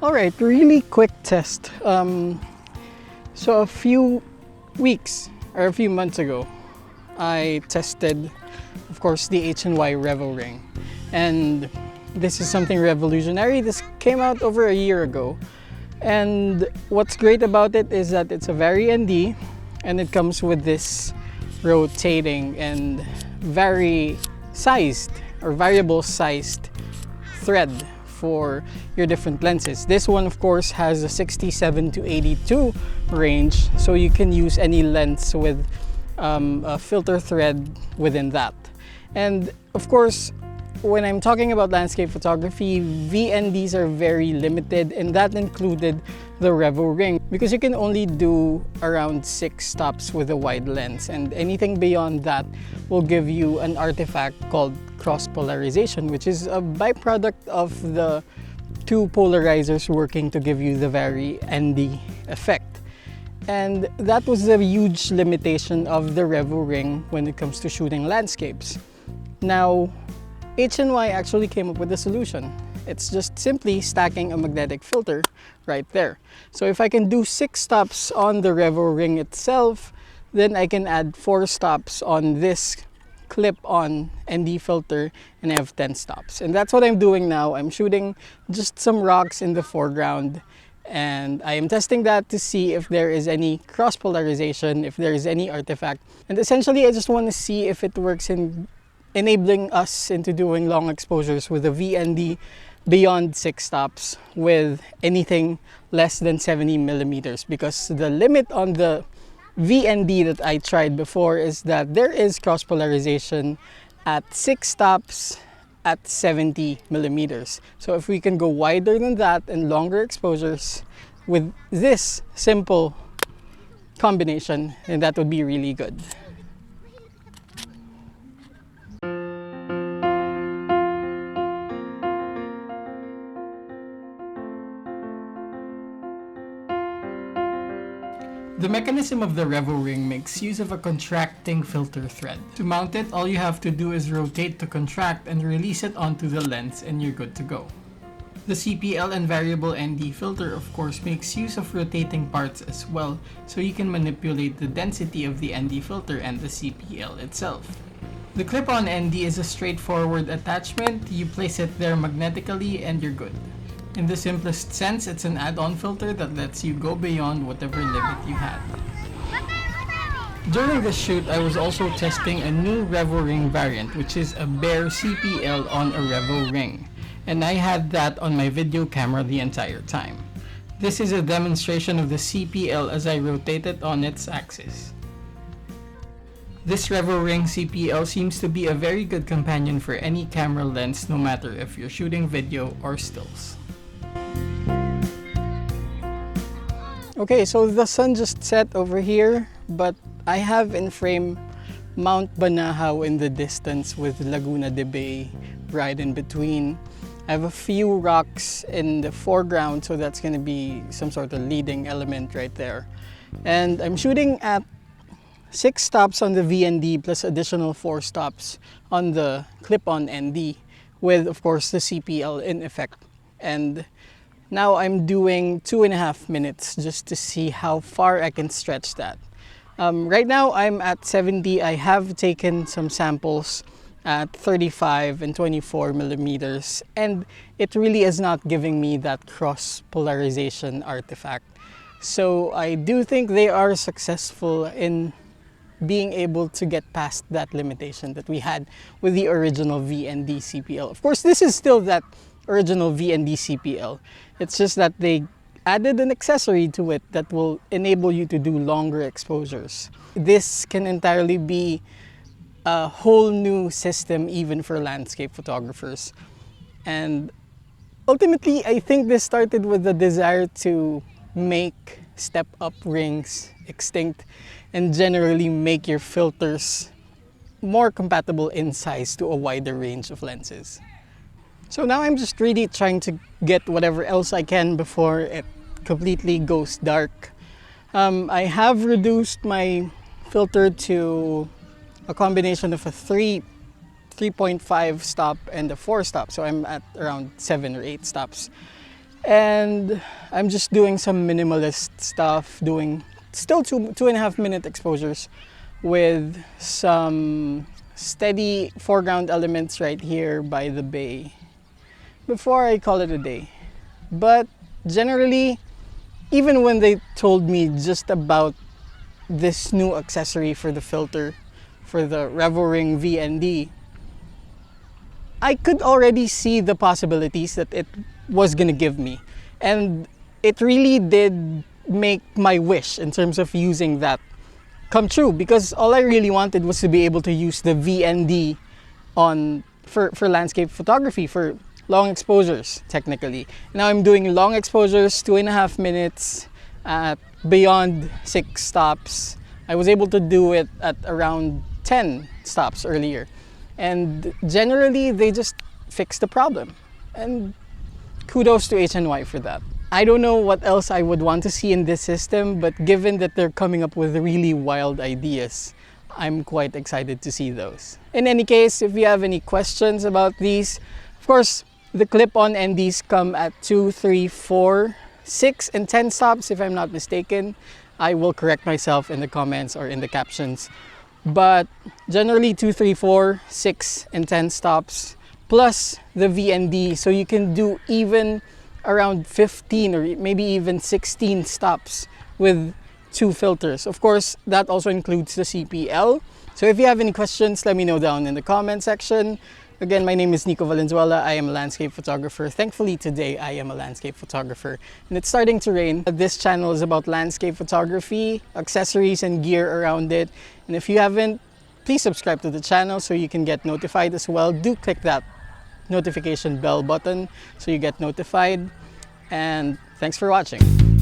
Alright, really quick test. So a few weeks or a few months ago, I tested, of course, the H&Y RevoRing. And this is something revolutionary. This came out over a year ago. And what's great about it is that it's a very ND and it comes with this rotating and very sized or variable sized thread for your different lenses. This one, of course, has a 67 to 82 range, so you can use any lens with a filter thread within that. And of course, when I'm talking about landscape photography, VNDs are very limited, and that included the RevoRing, because you can only do around 6 stops with a wide lens, and anything beyond that will give you an artifact called cross polarization, which is a byproduct of the two polarizers working to give you the very ND effect. And that was the huge limitation of the RevoRing when it comes to shooting landscapes. Now, H&Y actually came up with a solution. It's just simply stacking a magnetic filter right there. So if I can do 6 stops on the RevoRing itself, then I can add 4 stops on this clip-on ND filter and I have 10 stops. And that's what I'm doing now. I'm shooting just some rocks in the foreground, and I am testing that to see if there is any cross polarization, if there is any artifact. And essentially, I just want to see if it works in enabling us into doing long exposures with a VND beyond 6 stops with anything less than 70 millimeters, because the limit on the VND that I tried before is that there is cross polarization at 6 stops at 70 millimeters. So if we can go wider than that and longer exposures with this simple combination, then that would be really good. The mechanism of the RevoRing makes use of a contracting filter thread. To mount it, all you have to do is rotate to contract and release it onto the lens and you're good to go. The CPL and variable ND filter, of course, makes use of rotating parts as well, so you can manipulate the density of the ND filter and the CPL itself. The clip-on ND is a straightforward attachment. You place it there magnetically and you're good. In the simplest sense, it's an add-on filter that lets you go beyond whatever limit you had. During the shoot, I was also testing a new RevoRing variant, which is a bare CPL on a RevoRing, and I had that on my video camera the entire time. This is a demonstration of the CPL as I rotate it on its axis. This RevoRing CPL seems to be a very good companion for any camera lens, no matter if you're shooting video or stills. Okay, so the sun just set over here, but I have in frame Mount Banahaw in the distance with Laguna de Bay right in between. I have a few rocks in the foreground, so that's going to be some sort of leading element right there. And I'm shooting at 6 stops on the VND plus additional 4 stops on the clip-on ND with, of course, the CPL in effect. And now I'm doing 2.5 minutes just to see how far I can stretch that. Right now I'm at 70. I have taken some samples at 35 and 24 millimeters, and it really is not giving me that cross polarization artifact. So I do think they are successful in being able to get past that limitation that we had with the original VND CPL. Of course, this is still that original VND CPL. It's just that they added an accessory to it that will enable you to do longer exposures. This can entirely be a whole new system even for landscape photographers. And ultimately, I think this started with the desire to make step-up rings extinct and generally make your filters more compatible in size to a wider range of lenses. So now I'm just really trying to get whatever else I can before it completely goes dark. I have reduced my filter to a combination of a 3.5 stop and a 4 stop, so I'm at around 7 or 8 stops. And I'm just doing some minimalist stuff, doing still 2.5 minute exposures with some steady foreground elements right here by the bay before I call it a day. But generally, even when they told me just about this new accessory for the filter for the RevoRing VND, I could already see the possibilities that it was gonna give me. And it really did make my wish in terms of using that come true, because all I really wanted was to be able to use the VND for landscape photography, for long exposures technically. Now I'm doing long exposures, 2.5 minutes at beyond 6 stops. I was able to do it at around 10 stops earlier. And generally, they just fixed the problem. And kudos to H&Y for that. I don't know what else I would want to see in this system, but given that they're coming up with really wild ideas, I'm quite excited to see those. In any case, if you have any questions about these, of course, the clip-on NDs come at 2, 3, 4, 6, and 10 stops, if I'm not mistaken. I will correct myself in the comments or in the captions. But generally 2, 3, 4, 6, and 10 stops plus the VND, so you can do even around 15 or maybe even 16 stops with 2 filters. Of course, that also includes the CPL. So if you have any questions, let me know down in the comment section. Again, my name is Nicco Valenzuela. I am a landscape photographer. Thankfully today I am a landscape photographer and it's starting to rain. This channel is about landscape photography, accessories and gear around it. And if you haven't, please subscribe to the channel so you can get notified as well. Do click that notification bell button so you get notified. And thanks for watching.